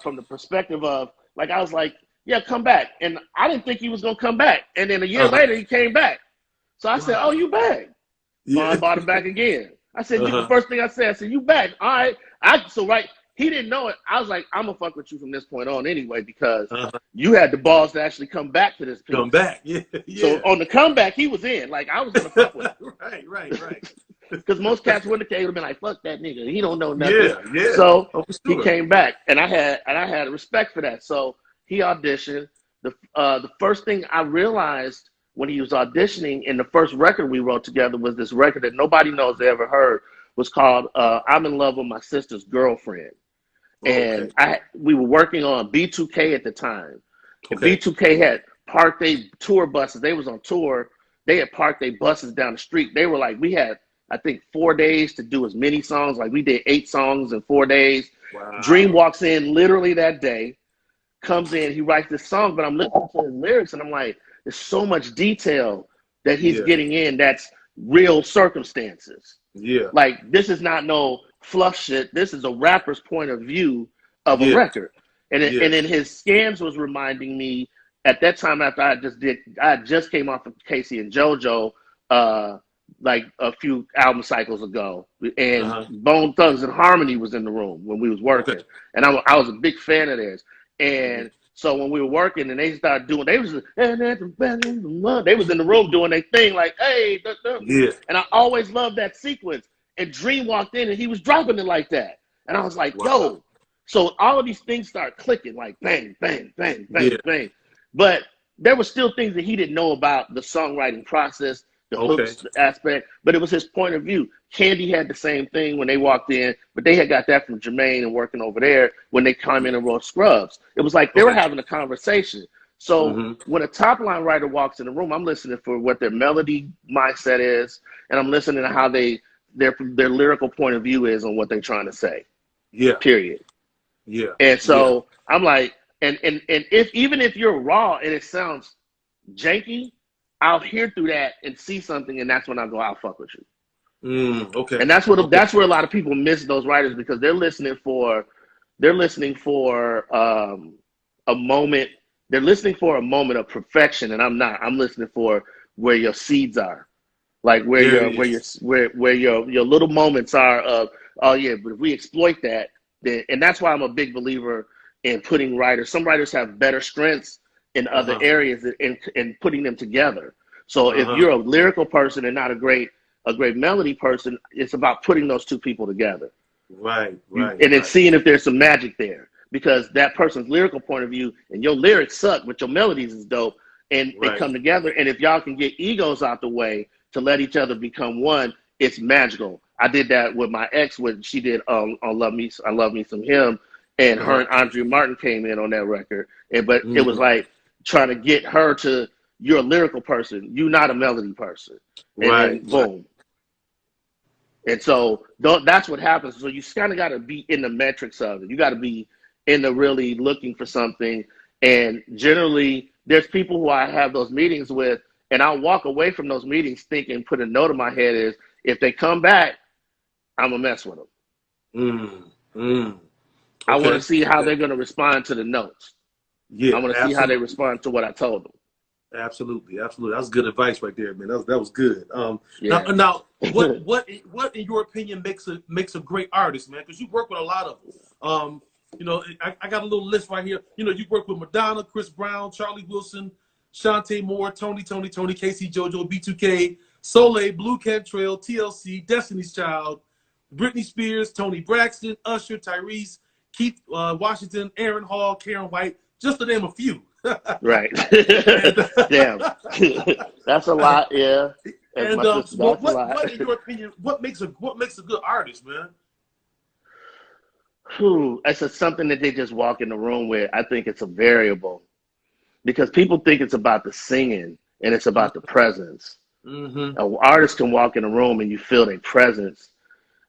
from the perspective of, like, I was like, yeah, come back. And I didn't think he was going to come back. And then a year later, he came back. So I said, oh, you back. So I bought him back again. I said, the first thing I said, you back. All right. He didn't know it. I was like, I'm going to fuck with you from this point on anyway, because you had the balls to actually come back to this piece. Come back, yeah. So on the comeback, he was in. Like, I was going to fuck with him. Right. Because most cats wouldn't have been like, fuck that nigga. He don't know nothing. Yeah. So he came back, and I had respect for that. So he auditioned. The first thing I realized when he was auditioning, in the first record we wrote together was this record that nobody knows they ever heard, was called I'm in Love with My Sister's Girlfriend. And we were working on B2K at the time. And B2K had parked their tour buses. They was on tour. They had parked their buses down the street. They were like, we had, I think, 4 days to do as many songs. Like, we did 8 songs in 4 days. Wow. Dream walks in literally that day, comes in, he writes this song, but I'm listening to his lyrics, and I'm like, there's so much detail that he's getting in that's real circumstances. Yeah. Like, this is not no fluff shit. This is a rapper's point of view of a record. And then his scams was reminding me at that time, after I just came off of Casey and JoJo, like a few album cycles ago, and Bone Thugs and Harmony was in the room when we was working, and I was a big fan of theirs. And so when we were working, and they started doing, they was in the room doing their thing, like, hey, and I always loved that sequence. And Dream walked in, and he was dropping it like that, and I was like, yo. So all of these things start clicking, like bang, bang, bang, bang, bang. But there were still things that he didn't know about the songwriting process, the hooks aspect, but it was his point of view. Candy had the same thing when they walked in, but they had got that from Jermaine and working over there when they came in and wrote Scrubs. It was like they were having a conversation. So when a top line writer walks in the room, I'm listening for what their melody mindset is, and I'm listening to how their lyrical point of view is on what they're trying to say. Yeah. Period. Yeah. And so I'm like, and even if you're raw and it sounds janky, I'll hear through that and see something, and that's when I go, I'll fuck with you. And that's where a lot of people miss those writers, because they're listening for a moment. They're listening for a moment of perfection, and I'm not. I'm listening for where your seeds are, like where your little moments are of, oh yeah, but if we exploit that, then, and that's why I'm a big believer in putting writers. Some writers have better strengths in other areas and putting them together. So if you're a lyrical person and not a great melody person, it's about putting those two people together. Right. And then seeing if there's some magic there, because that person's lyrical point of view and your lyrics suck, but your melodies is dope, and they come together. And if y'all can get egos out the way to let each other become one, it's magical. I did that with my ex when she did I Love Me Some Him, and her and Andrea Martin came in on that record. But it was like trying to get her to, you're a lyrical person, you're not a melody person. And then boom. And so that's what happens. So you kind of got to be in the metrics of it. You got to be in the really looking for something. And generally, there's people who I have those meetings with, and I'll walk away from those meetings thinking, put a note in my head is, if they come back, I'm going to mess with them. I want to see how they're going to respond to the notes. Yeah, I want to see how they respond to what I told them. Absolutely. That's good advice right there, man. That was good. Now, what in your opinion makes a great artist, man? Because you work with a lot of them. I got a little list right here. You work with Madonna, Chris Brown, Charlie Wilson, Shantae Moore, Tony, Casey, JoJo, B2K, Soleil, Blue Cantrell, TLC, Destiny's Child, Britney Spears, Tony Braxton, Usher, Tyrese, Keith Washington, Aaron Hall, Karen White, just to name a few. Right. Damn. That's a lot, yeah. And what in your opinion, what makes a good artist, man? It's something that they just walk in the room with. I think it's a variable. because people think it's about the singing and it's about the presence. Mm-hmm. An artist can walk in a room and you feel their presence.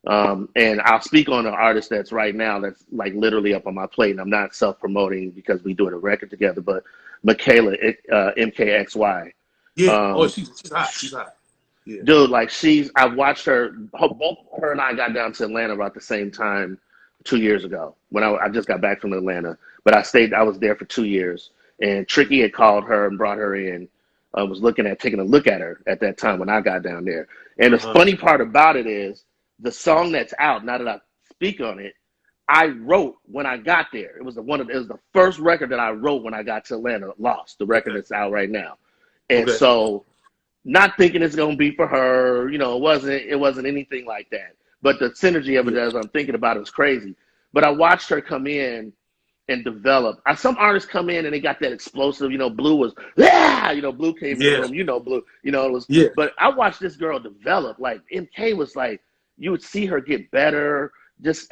And I'll speak on an artist that's right now that's like literally up on my plate, and I'm not self-promoting because we doing a record together, but Michaela, MKXY. Yeah. She's hot. She's hot. Yeah. Dude, like I watched her, both her and I got down to Atlanta about the same time 2 years ago when I just got back from Atlanta, but I was there for 2 years, and Tricky had called her and brought her in. I was taking a look at her at that time when I got down there. And the funny part about it is the song that's out, now that I speak on it, I wrote when I got there. It was the first record that I wrote when I got to Atlanta, Lost, the record that's out right now. And so not thinking it's going to be for her, it wasn't anything like that. But the synergy of it as I'm thinking about it was crazy. But I watched her come in and develop. Some artists come in and they got that explosive, Blue was, Blue came in the room, Blue, it was, but I watched this girl develop. Like MK was like, you would see her get better, just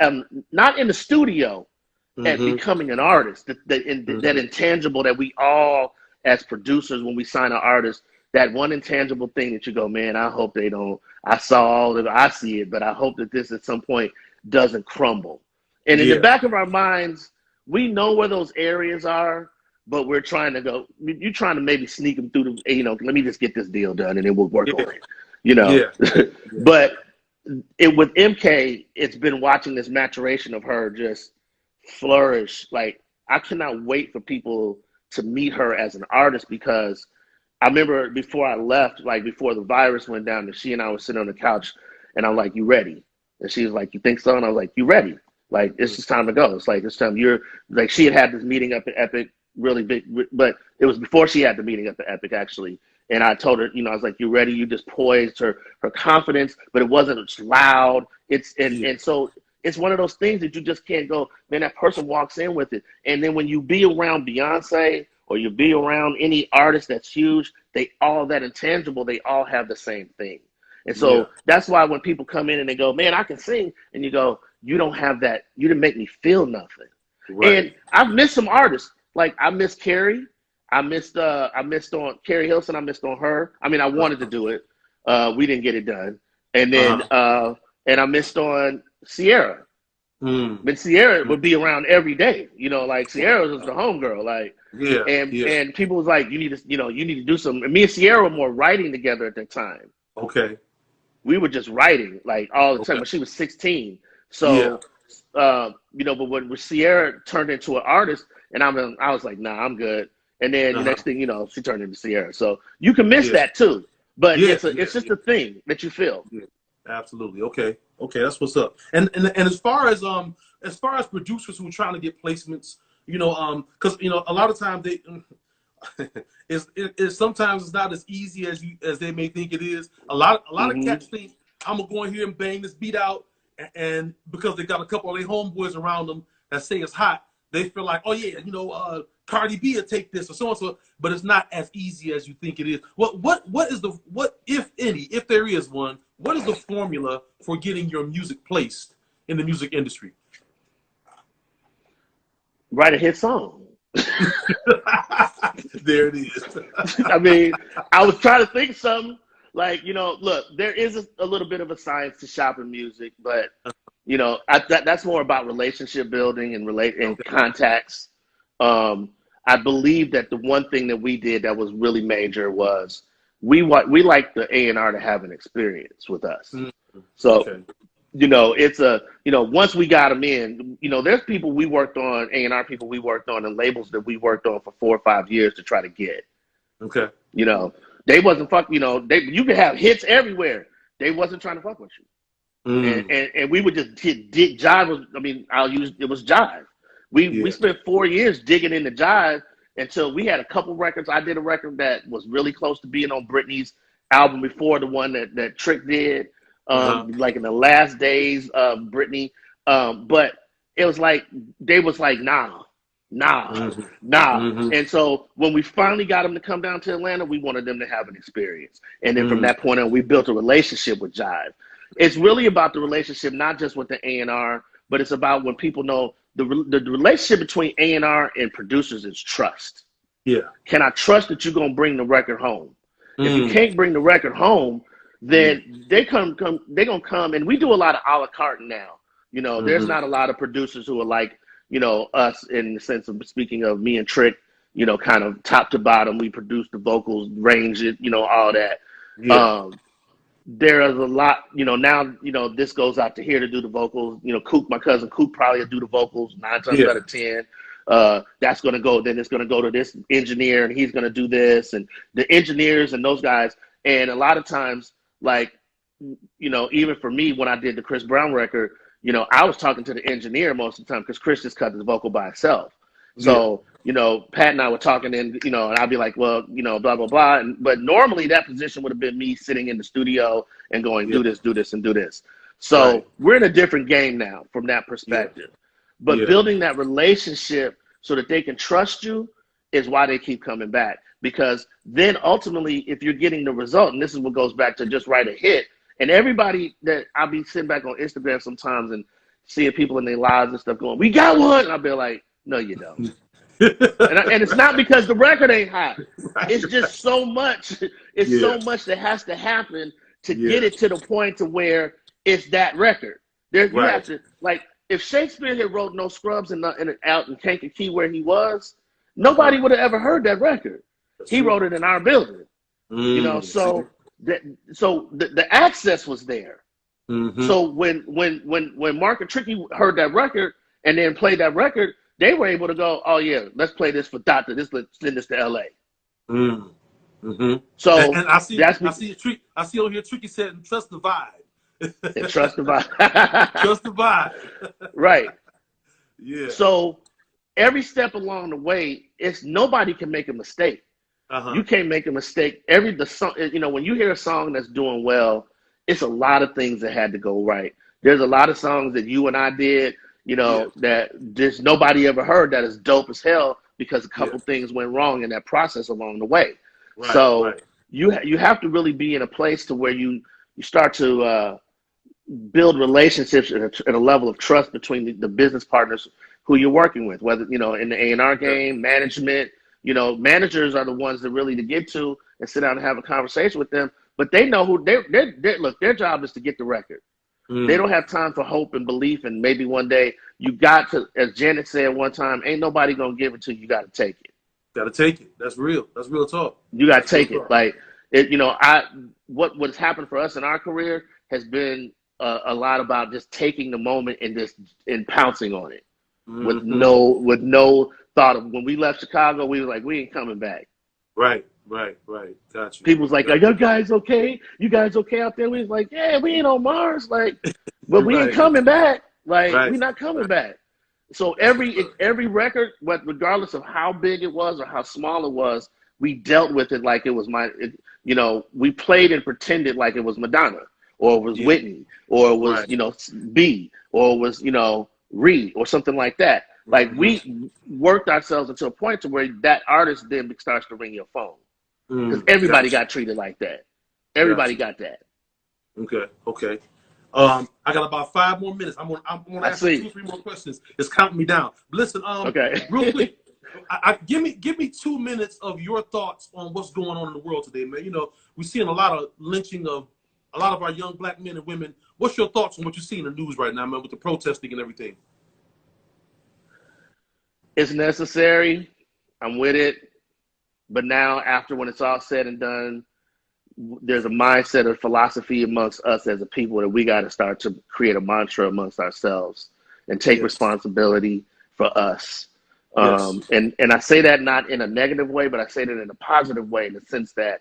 not in the studio at becoming an artist, that intangible that we all, as producers, when we sign an artist, that one intangible thing that you go, man, I hope they don't, I saw all of it, I see it, but I hope that this at some point doesn't crumble. And in the back of our minds, we know where those areas are, but you're trying to maybe sneak them through let me just get this deal done and then we'll work on it, But with MK, it's been watching this maturation of her just flourish. Like, I cannot wait for people to meet her as an artist, because I remember before I left, like before the virus went down, and she and I were sitting on the couch, and I'm like, "You ready?" And she was like, "You think so?" And I was like, "You ready? Like, it's just time to go. It's like, it's time." She had this meeting up at Epic, really big, but it was before she had the meeting up at Epic, actually. And I told her, I was like, "You ready?" You just poised her confidence, but it wasn't loud. And so it's one of those things that you just can't go, man, that person walks in with it. And then when you be around Beyonce or you be around any artist that's huge, they all that intangible, they all have the same thing. And so that's why when people come in and they go, "Man, I can sing," and you go, "You don't have that. You didn't make me feel nothing." Right. And I've missed some artists. Like, I miss Carrie. I missed on Carrie Hilson. I missed on her. I mean, I wanted to do it. We didn't get it done. And then and I missed on Sierra. But Sierra would be around every day. Like Sierra was the homegirl. Like, and people was like, you need to do something. And me and Sierra were more writing together at that time. Okay. We were just writing like all the time. But she was 16. So but when Sierra turned into an artist, and I was like, nah, I'm good. And then the next thing she turned into Sierra. So you can miss that too. But it's just a thing that you feel. Yeah. Absolutely. Okay, that's what's up. And as far as producers who are trying to get placements, because a lot of times sometimes it's not as easy as they may think it is. A lot of cats think, I'm gonna go in here and bang this beat out, and because they got a couple of their homeboys around them that say it's hot, they feel like, oh yeah, Cardi B will take this or so and so, but it's not as easy as you think it is. What if any, if there is one, what is the formula for getting your music placed in the music industry? Write a hit song. There it is. I mean, I was trying to think of something like, look, there is a little bit of a science to shopping music, but that's more about relationship building and contacts. I believe that the one thing that we did that was really major was we like the A&R to have an experience with us. So, it's once we got them in, there's people we worked on, A&R people we worked on, and labels that we worked on for 4 or 5 years to try to get. Okay. They wasn't you could have hits everywhere. They wasn't trying to fuck with you. And we would just jive. It was jive. We spent 4 years digging into jive until we had a couple records. I did a record that was really close to being on Britney's album before the one that Trick did, like in the last days of Britney. But it was like, they was like, nah. And so when we finally got them to come down to Atlanta, we wanted them to have an experience. And then from that point on, we built a relationship with jive. It's really about the relationship, not just with the A&R, but it's about when people know the relationship between A&R and producers is trust. Yeah. Can I trust that you're gonna bring the record home? If you can't bring the record home, then they're gonna come, and we do a lot of a la carte now. You know, there's not a lot of producers who are like, you know, us in the sense of speaking of me and Trick, you know, kind of top to bottom. We produce the vocals, range it, you know, all that. Yeah. There is a lot, you know, now, you know, this goes out to here to do the vocals. You know, Coop, my cousin Coop probably will do the vocals 9 times out of 10. That's going to go, then it's going to go to this engineer and he's going to do this. And the engineers and those guys. And a lot of times, like, you know, even for me, when I did the Chris Brown record, you know, I was talking to the engineer most of the time because Chris just cut his vocal by himself. So, you know, Pat and I were talking and, you know, and I'd be like, well, you know, blah, blah, blah. But normally that position would have been me sitting in the studio and going, do this, do this, and do this. So we're in a different game now from that perspective. But building that relationship so that they can trust you is why they keep coming back. Because then ultimately, if you're getting the result, and this is what goes back to just write a hit, and everybody that I'll be sitting back on Instagram sometimes and seeing people in their lives and stuff going, we got one. And I'll be like, no, you don't. and it's not because the record ain't hot. It's just so much. It's so much that has to happen to get it to the point to where it's that record. You have to, like, if Shakespeare had wrote No Scrubs out in Kankakee where he was, nobody would have ever heard that record. He wrote it in our building. You know, so the access was there. So when Mark and Tricky heard that record and then played that record, they were able to go, oh yeah, let's play this for Dr. Let's send this to LA. So and I see on here Tricky said, trust the vibe. Trust the vibe. Trust the vibe. Right. Yeah. So every step along the way, it's nobody can make a mistake. You can't make a mistake. The song, you know, when you hear a song that's doing well, it's a lot of things that had to go right. There's a lot of songs that you and I did, you know, that just nobody ever heard that is dope as hell because a couple things went wrong in that process along the way. You have to really be in a place to where you start to build relationships at a level of trust between the business partners who you're working with, whether, you know, in the A&R game, management. You know, managers are the ones that really to get to and sit down and have a conversation with them. But they know who look, their job is to get the record. They don't have time for hope and belief. And maybe one day you got to, as Janet said one time, ain't nobody going to give it to you. You got to take it. Got to take it. That's real. That's real talk. You got to take it. Like, you know, what's happened for us in our career has been a lot about just taking the moment and pouncing on it with no thought of, when we left Chicago, we were like, we ain't coming back. Right. Got you. People's like, are you guys okay? You guys okay out there? We was like, yeah, we ain't on Mars. Like, but we ain't coming back. Like, we not coming back. So every record, regardless of how big it was or how small it was, we dealt with it like it was you know, we played and pretended like it was Madonna or it was Whitney or it was, you know, B or it was, you know, Reed or something like that. Like, we worked ourselves into a point to where that artist then starts to ring your phone. Because everybody got treated like that. Everybody got that. Okay. I got about 5 more minutes. I'm gonna ask you 2 or 3 more questions. It's counting me down. Listen, real quick, give me 2 minutes of your thoughts on what's going on in the world today, man. You know, we're seeing a lot of lynching of a lot of our young black men and women. What's your thoughts on what you see in the news right now, man, with the protesting and everything? It's necessary. I'm with it. But now, after when it's all said and done, there's a mindset of philosophy amongst us as a people that we got to start to create a mantra amongst ourselves and take responsibility for us. And I say that not in a negative way, but I say that in a positive way, in the sense that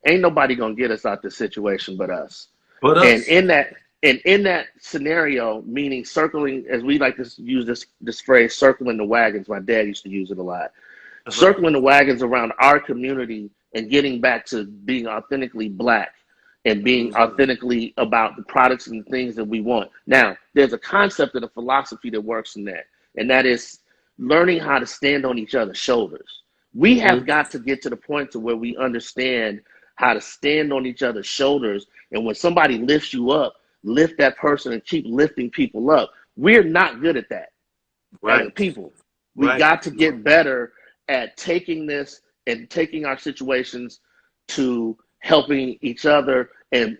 ain't nobody going to get us out this situation but us. And in that scenario, meaning circling, as we like to use this phrase, circling the wagons. My dad used to use it a lot. Circling the wagons around our community and getting back to being authentically black and being authentically about the products and the things that we want. Now, there's a concept and a philosophy that works in that, and that is learning how to stand on each other's shoulders. We have got to get to the point to where we understand how to stand on each other's shoulders, and when somebody lifts you up, lift that person and keep lifting people up. We're not good at that as a people. We got to get better at taking this and taking our situations to helping each other and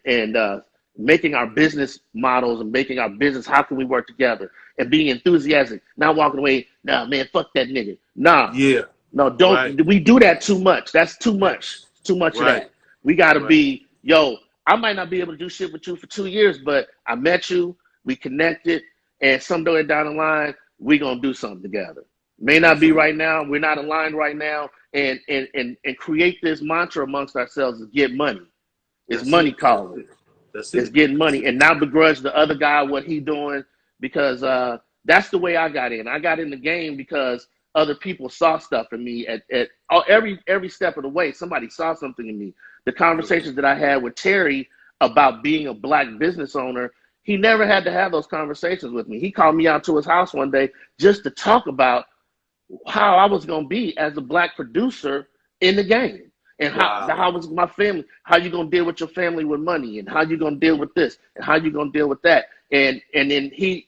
making our business models and making our business, how can we work together and being enthusiastic, not walking away, nah, man, fuck that nigga. Nah. Yeah. No, don't. Right. We do that too much. That's too much. Too much of Right. that. We got to be, yo, I might not be able to do shit with you for 2 years, but I met you, we connected, and someday down the line, we going to do something together. May not be right now. We're not aligned right now. And create this mantra amongst ourselves is get money. It's money calling. That's it. It's getting money. And not begrudge the other guy what he doing, because that's the way I got in. I got in the game because other people saw stuff in me at every step of the way. Somebody saw something in me. The conversations that I had with Terry about being a Black business owner, he never had to have those conversations with me. He called me out to his house one day just to talk about how I was going to be as a Black producer in the game. And how was my family, how you going to deal with your family with money, and how you going to deal with this, and how you going to deal with that. And then he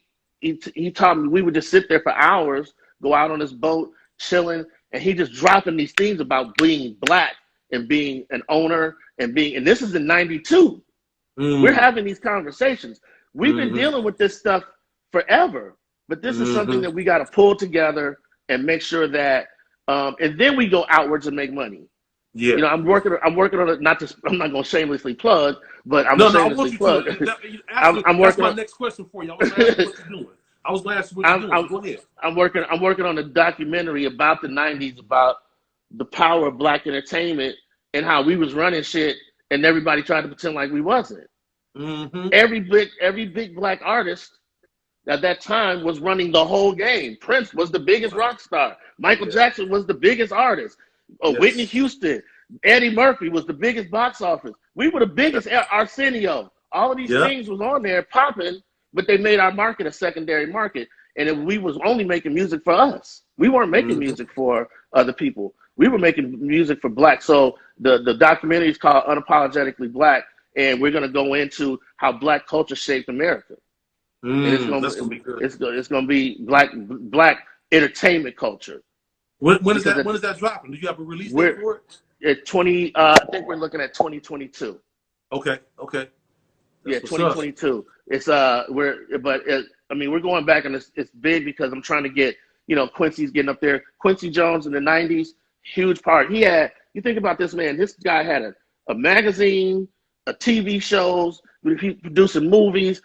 taught me, we would just sit there for hours, go out on this boat, chilling, and he just dropping these things about being Black and being an owner and this is in 92. We're having these conversations. We've been dealing with this stuff forever, but this is something that we got to pull together and make sure that, and then we go outwards and make money. Yeah. You know, I'm working on it. I'm not going to shamelessly plug, but I'm shamelessly plug. I'm working. That's my next question for you. I was asking what you're doing. I was asking what you're doing. Go ahead. I'm working on a documentary about the 90s, about the power of Black entertainment and how we was running shit and everybody tried to pretend like we wasn't. Every big Black artist at that time was running the whole game. Prince was the biggest rock star. Michael Jackson was the biggest artist. Whitney Houston, Eddie Murphy was the biggest box office. We were the biggest. Arsenio. All of these things was on there popping, but they made our market a secondary market. And we was only making music for us. We weren't making music for other people. We were making music for Black. So the documentary is called Unapologetically Black, and we're going to go into how Black culture shaped America. And it's going to be good. It's going to be Black entertainment culture. When is that dropping? Do you have a release date for it? I think we're looking at 2022. Okay. Yeah, 2022. It's we're going back, and it's big because I'm trying to get, Quincy's getting up there. Quincy Jones in the 90s, huge part. You think about this man, this guy had a magazine, a TV shows, he producing movies.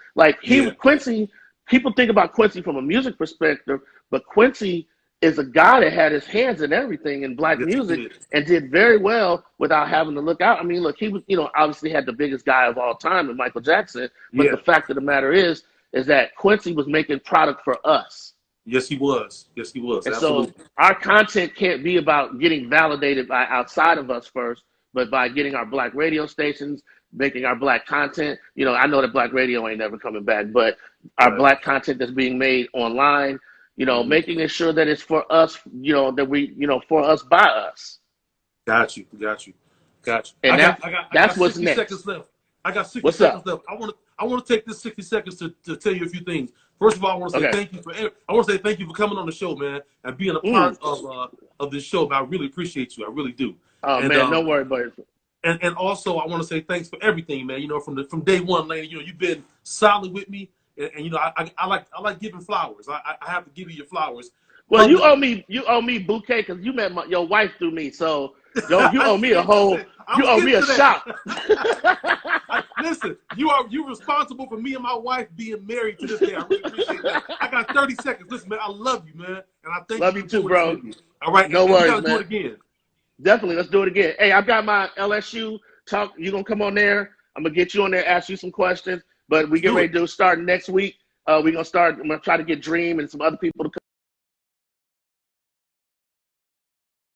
Quincy, people think about Quincy from a music perspective, but Quincy is a guy that had his hands in everything in Black music and did very well without having to look out. I mean, look, he was, obviously had the biggest guy of all time in Michael Jackson, but the fact of the matter is that Quincy was making product for us. Yes, he was. And absolutely. So our content can't be about getting validated by outside of us first, but by getting our Black radio stations, making our Black content. I know that Black radio ain't never coming back, but our Black content that's being made online, making sure that it's for us, that we, for us, by us. Got you. And that's what's next. Seconds left. I got 60 seconds left. I want to take this 60 seconds to tell you a few things. First of all, I want to say thank you for coming on the show, man, and being a part of this show. Man, I really appreciate you. I really do. Oh, man, don't worry about it. And also, I want to say thanks for everything, man. From day one, Laney, you've been solid with me. And I like giving flowers. I have to give you your flowers. Well, you owe me bouquet because you met your wife through me. So you owe me a whole. You owe me a shop. Listen, you're responsible for me and my wife being married to this day. I really appreciate that. I got 30 seconds. Listen, man, I love you, man, and I thank you. Love you too, bro. All right, no worries, man. Do it again. Definitely, let's do it again. Hey, I've got my LSU talk. You gonna come on there? I'm gonna get you on there, ask you some questions. But we get ready to start next week. I'm gonna try to get Dream and some other people to come.